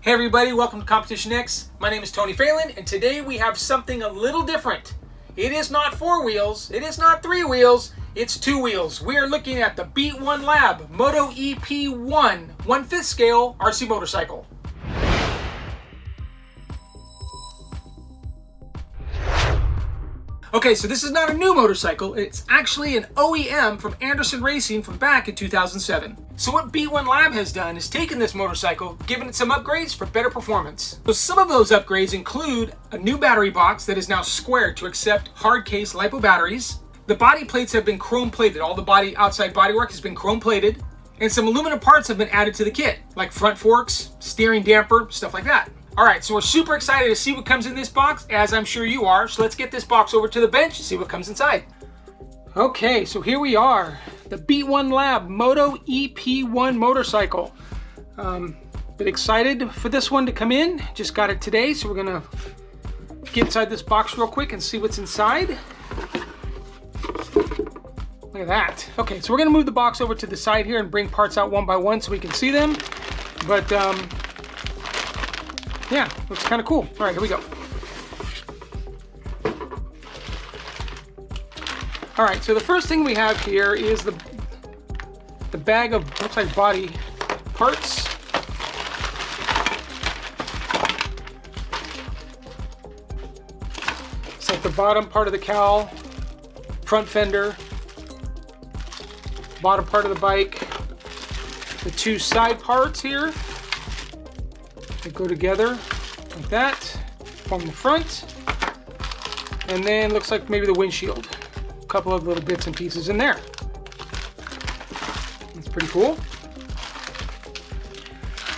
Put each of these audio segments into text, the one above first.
Hey everybody, welcome to CompetitionX. My name is Tony Phelan, and today we have something a little different. It is not 4 wheels, it is not 3 wheels, it's 2 wheels. We are looking at the Beat1 Lab Moto EP1 1/5 scale RC motorcycle. Okay, so this is not a new motorcycle, it's actually an OEM from Anderson Racing from back in 2007. So what Beat1 Lab has done is taken this motorcycle, given it some upgrades for better performance. So some of those upgrades include a new battery box that is now squared to accept hard case LiPo batteries. The body plates have been chrome plated, all the outside bodywork has been chrome plated, and some aluminum parts have been added to the kit, like front forks, steering damper, stuff like that. Alright, so we're super excited to see what comes in this box, as I'm sure you are. So let's get this box over to the bench and see what comes inside. Okay, so here we are. The Beat1 Lab Moto EP1 motorcycle. Been excited for this one to come in. Just got it today, so we're gonna get inside this box real quick and see what's inside. Look at that. Okay, so we're gonna move the box over to the side here and bring parts out one by one so we can see them. But yeah, looks kind of cool. All right, here we go. All right, so the first thing we have here is the bag of, looks like body parts. It's like the bottom part of the cowl, front fender, bottom part of the bike, the 2 side parts here. They go together like that, from the front, and then looks like maybe the windshield. A couple of little bits and pieces in there. That's pretty cool.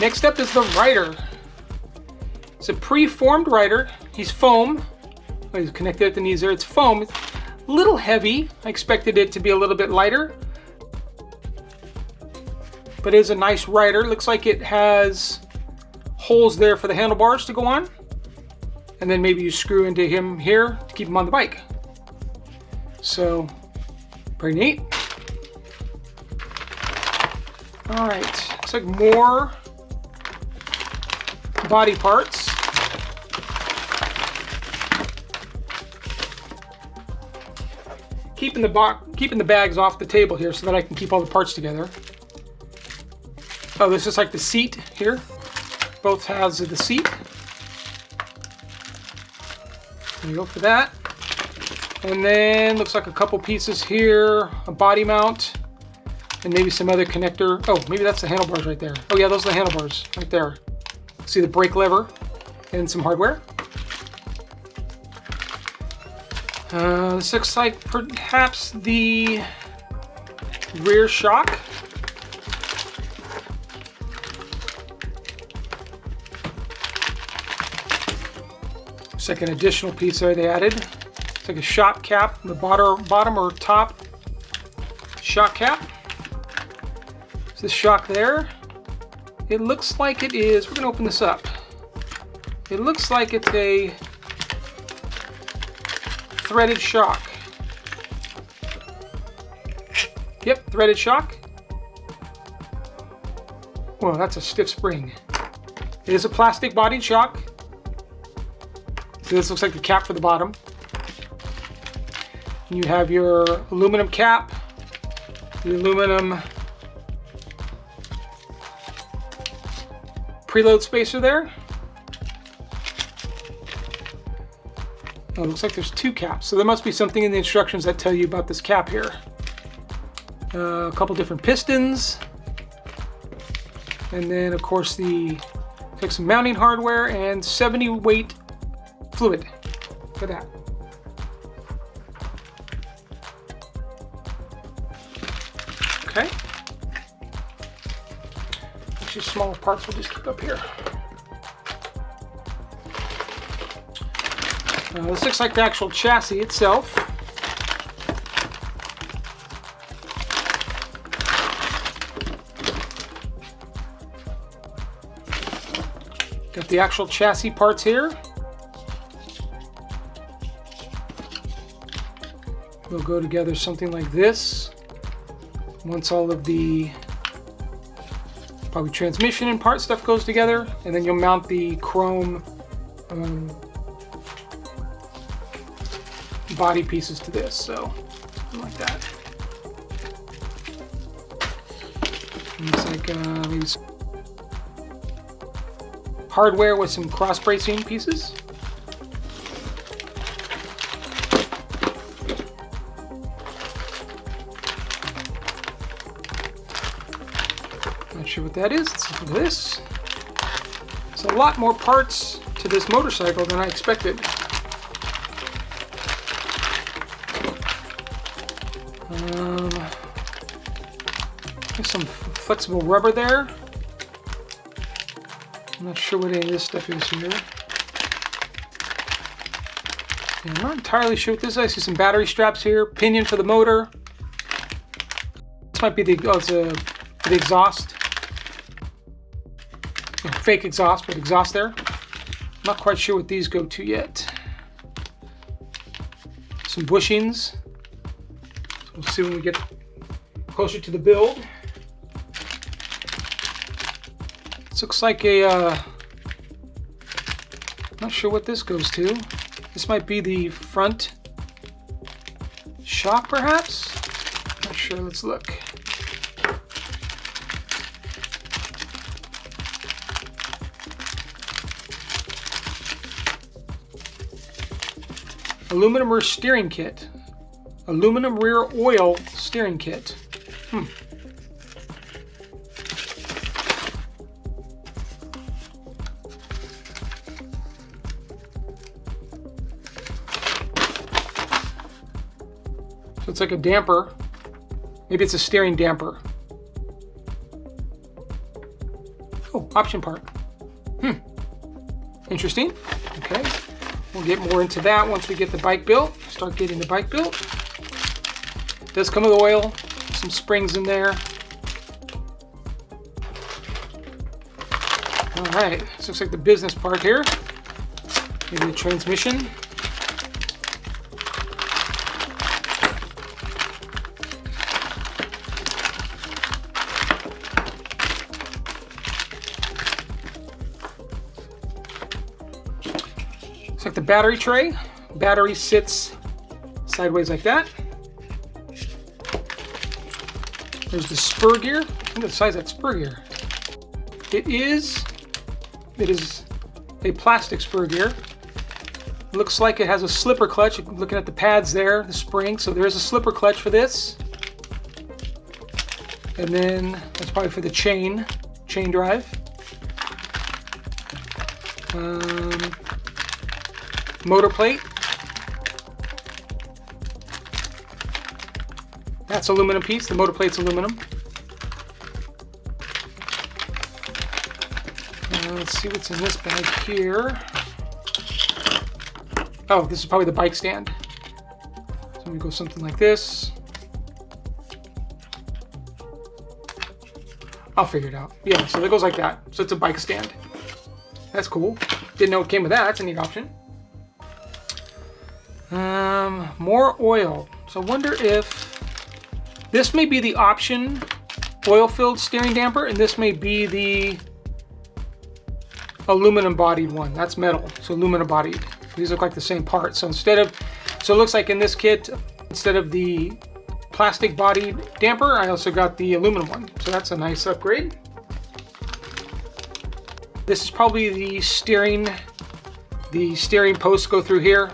Next up is the rider. It's a pre-formed rider. He's foam. Oh, he's connected at the knees there. It's foam. It's a little heavy. I expected it to be a little bit lighter, but it is a nice rider. Looks like it has holes there for the handlebars to go on, and then maybe you screw into him here to keep him on the bike. So pretty neat. All right, looks like more body parts. Keeping the bags off the table here so that I can keep all the parts together. Oh, this is like the seat here. Both halves of the seat. There you go for that. And then looks like a couple pieces here, a body mount, and maybe some other connector. Oh, maybe that's the handlebars right there. Oh yeah, those are the handlebars right there. See the brake lever and some hardware. This looks like perhaps the rear shock. It's like an additional piece there they added. It's like a shock cap, the bottom or top shock cap. It's this shock there. It looks like it is, we're gonna open this up. It looks like it's a threaded shock. Yep, threaded shock. Whoa, that's a stiff spring. It is a plastic bodied shock. So this looks like the cap for the bottom. You have your aluminum cap, the aluminum preload spacer there. Oh, it looks like there's 2 caps, so there must be something in the instructions that tell you about this cap here. A couple different pistons, and then of course like some mounting hardware and 70 weight fluid. Look at that. Okay. Actually, smaller parts we'll just keep up here. This looks like the actual chassis itself. Got the actual chassis parts here. They'll go together something like this. Once all of the Probably transmission and part stuff goes together, and then you'll mount the chrome body pieces to this, so something like that. Looks like maybe hardware with some cross bracing pieces. Not sure what that is. Let's look at this. There's a lot more parts to this motorcycle than I expected. There's some flexible rubber there. I'm not sure what any of this stuff is here. Yeah, I'm not entirely sure what this is. I see some battery straps here, pinion for the motor. This might be the, oh, it's the exhaust. Fake exhaust, but exhaust there. I'm not quite sure what these go to yet. Some bushings. So we'll see when we get closer to the build. This looks like a, not sure what this goes to. This might be the front shock, perhaps? Not sure, let's look. Aluminum rear steering kit. Aluminum rear oil steering kit. So it's like a damper. Maybe it's a steering damper. Oh, option part. Interesting. Okay. We'll get more into that once we get the bike built. Start getting the bike built. It does come with oil, some springs in there. All right, this looks like the business part here. Maybe the transmission. Looks like the battery tray. Battery sits sideways like that. There's the spur gear. Look at the size of that spur gear. It is a plastic spur gear. Looks like it has a slipper clutch. Looking at the pads there, the spring. So there's a slipper clutch for this. And then that's probably for the chain drive. Motor plate. That's aluminum piece. The motor plate's aluminum. Let's see what's in this bag here. Oh, this is probably the bike stand. So we go something like this. I'll figure it out. Yeah, so it goes like that. So it's a bike stand. That's cool. Didn't know it came with that. That's a neat option. More oil. So I wonder if this may be the option oil-filled steering damper, and this may be the aluminum bodied one. That's metal, so aluminum bodied. These look like the same part. So it looks like in this kit, instead of the plastic bodied damper, I also got the aluminum one. So that's a nice upgrade. This is probably the steering posts go through here.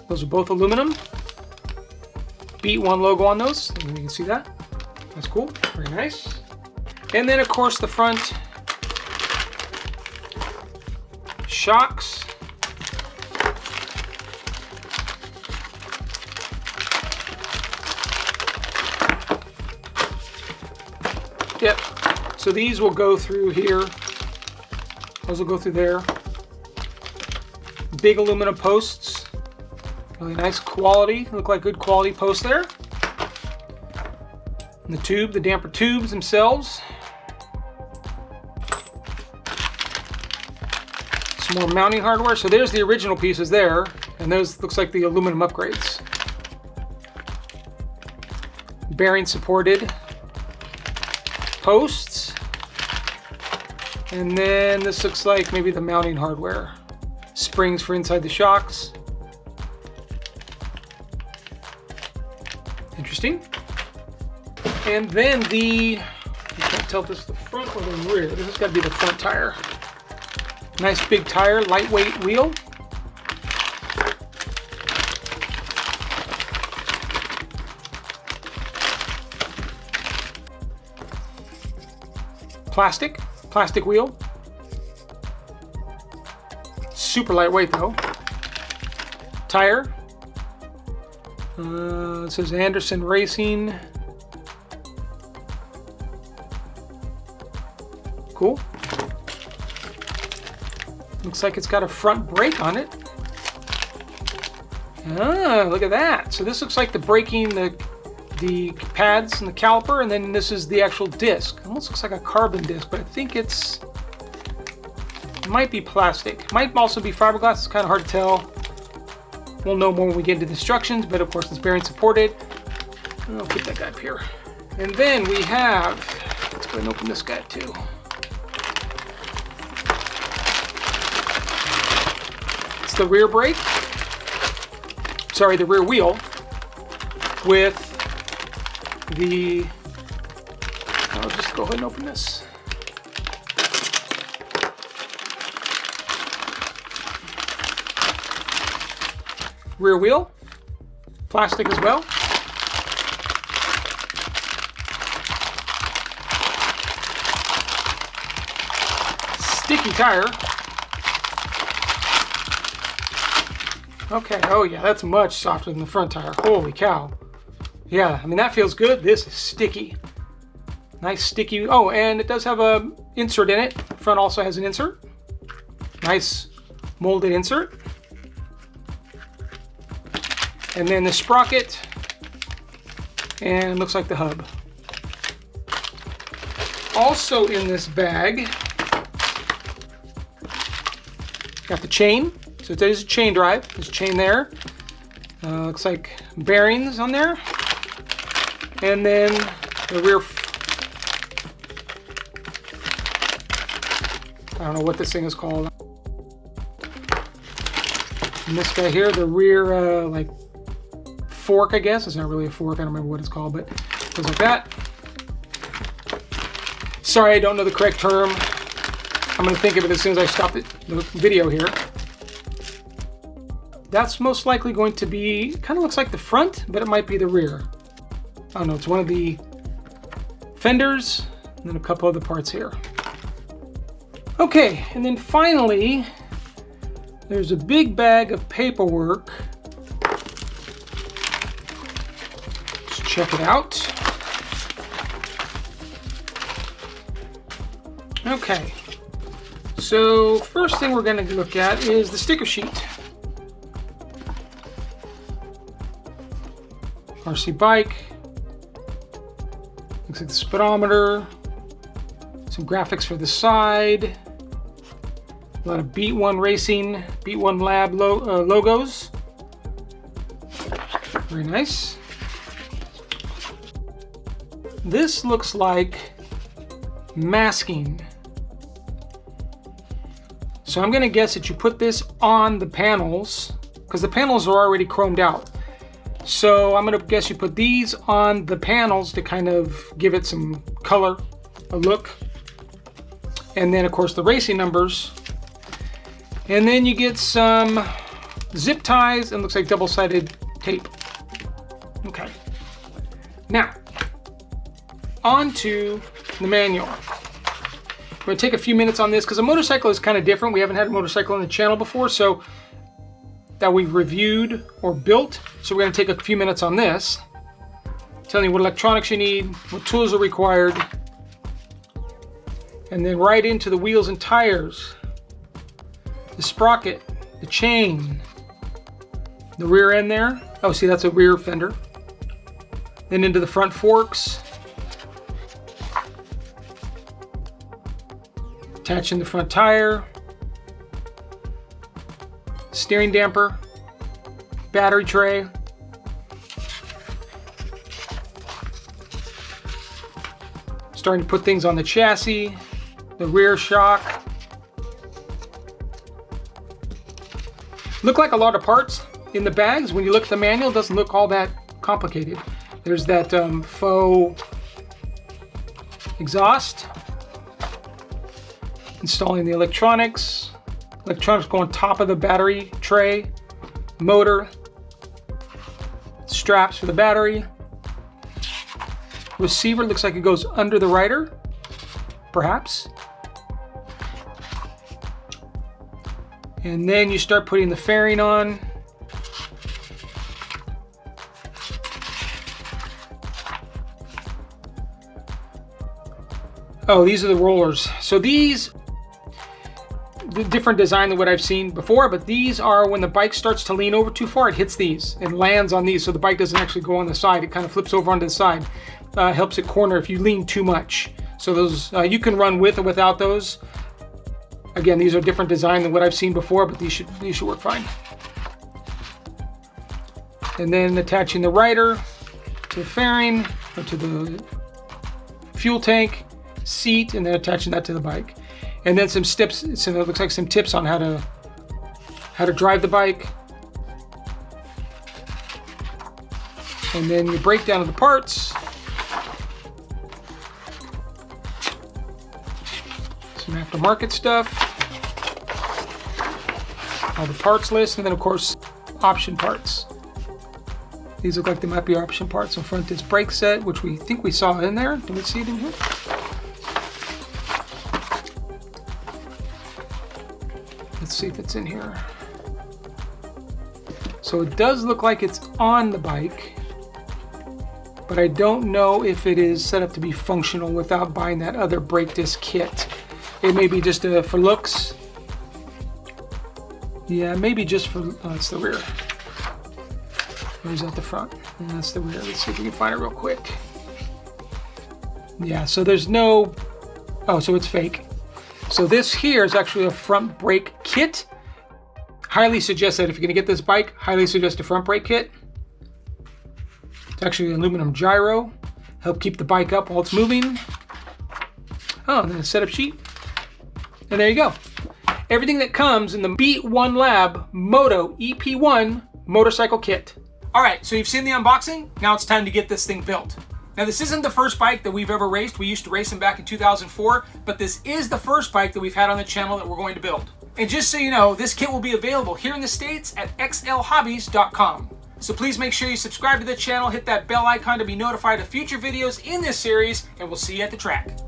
Those are both aluminum. Beat1 logo on those. You can see that. That's cool. Very nice. And then, of course, the front shocks. Yep. So these will go through here. Those will go through there. Big aluminum posts. Really nice quality. Look like good quality posts there. And the damper tubes themselves. Some more mounting hardware. So there's the original pieces there, and those looks like the aluminum upgrades. Bearing supported posts. And then this looks like maybe the mounting hardware. Springs for inside the shocks. Interesting. And then you can't tell if this is the front or the rear. This has got to be the front tire. Nice big tire, lightweight wheel. Plastic wheel. Super lightweight though. Tire. It says Anderson Racing. Cool. Looks like it's got a front brake on it. Ah, look at that. So this looks like the braking, the pads and the caliper, and then this is the actual disc. It almost looks like a carbon disc, but I think it might be plastic. It might also be fiberglass. It's kind of hard to tell. We'll know more when we get into the instructions, but of course it's bearing supported. I'll keep that guy up here. And then we have, let's go ahead and open this guy too. It's the rear brake. Sorry, the rear wheel with I'll just go ahead and open this. Rear wheel, plastic as well. Sticky tire. Okay, oh yeah, that's much softer than the front tire. Holy cow. Yeah, I mean, that feels good. This is sticky. Nice sticky. Oh, and it does have a insert in it. Front also has an insert. Nice molded insert. And then the sprocket. And it looks like the hub. Also in this bag, got the chain. So it is a chain drive. There's a chain there. Looks like bearings on there. And then the rear, I don't know what this thing is called. And this guy here, the rear like fork, I guess. It's not really a fork. I don't remember what it's called, but it goes like that. Sorry, I don't know the correct term. I'm going to think of it as soon as I stop the video here. That's most likely going to be, kind of looks like the front, but it might be the rear. I don't know, it's one of the fenders, and then a couple other parts here. Okay, and then finally, there's a big bag of paperwork. Let's check it out. Okay, so first thing we're going to look at is the sticker sheet. RC bike. Looks like the speedometer. Some graphics for the side. A lot of Beat1 Racing, Beat1 Lab logos. Very nice. This looks like masking. So I'm going to guess that you put this on the panels, because the panels are already chromed out. So I'm going to guess you put these on the panels to kind of give it some color, a look. And then of course the racing numbers. And then you get some zip ties and looks like double-sided tape. Okay. Now, on to the manual. We're going to take a few minutes on this because a motorcycle is kind of different. We haven't had a motorcycle on the channel before, so that we've reviewed or built. So we're going to take a few minutes on this, telling you what electronics you need, what tools are required, and then right into the wheels and tires, the sprocket, the chain, the rear end there. Oh, see, that's a rear fender. Then into the front forks, attaching the front tire, steering damper, battery tray, starting to put things on the chassis, the rear shock. Look like a lot of parts in the bags. When you look at the manual, it doesn't look all that complicated. There's that faux exhaust. Installing the electronics. Electronics go on top of the battery tray. Motor. Straps for the battery. Receiver looks like it goes under the rider, perhaps. And then you start putting the fairing on. Oh, these are the rollers. So these, the different design than what I've seen before, but these are when the bike starts to lean over too far, it hits these and lands on these, so the bike doesn't actually go on the side. It kind of flips over onto the side. Helps it corner if you lean too much. So those, you can run with or without those. Again, these are different design than what I've seen before, but these should work fine. And then attaching the rider to the fairing, or to the fuel tank, seat, and then attaching that to the bike. And then some tips, so it looks like some tips on how to drive the bike. And then your breakdown of the parts. Some aftermarket stuff. All the parts list, and then of course option parts. These look like they might be option parts. In front, this brake set, which we think we saw in there. Did we see it in here? Let's see if it's in here. So it does look like it's on the bike, but I don't know if it is set up to be functional without buying that other brake disc kit. It may be just for looks. Yeah, maybe just for, that's the rear. Or is that the front? And that's the rear. Let's see if we can find it real quick. Yeah, so there's no, oh, so it's fake. So this here is actually a front brake kit. Highly suggest that if you're gonna get this bike, highly suggest a front brake kit. It's actually an aluminum gyro. Help keep the bike up while it's moving. Oh, and then a setup sheet. And there you go. Everything that comes in the Beat1 Lab Moto EP1 motorcycle kit. All right, so you've seen the unboxing. Now it's time to get this thing built. Now this isn't the first bike that we've ever raced. We used to race them back in 2004, but this is the first bike that we've had on the channel that we're going to build. And just so you know, this kit will be available here in the States at xlhobbies.com. So please make sure you subscribe to the channel, hit that bell icon to be notified of future videos in this series, and we'll see you at the track.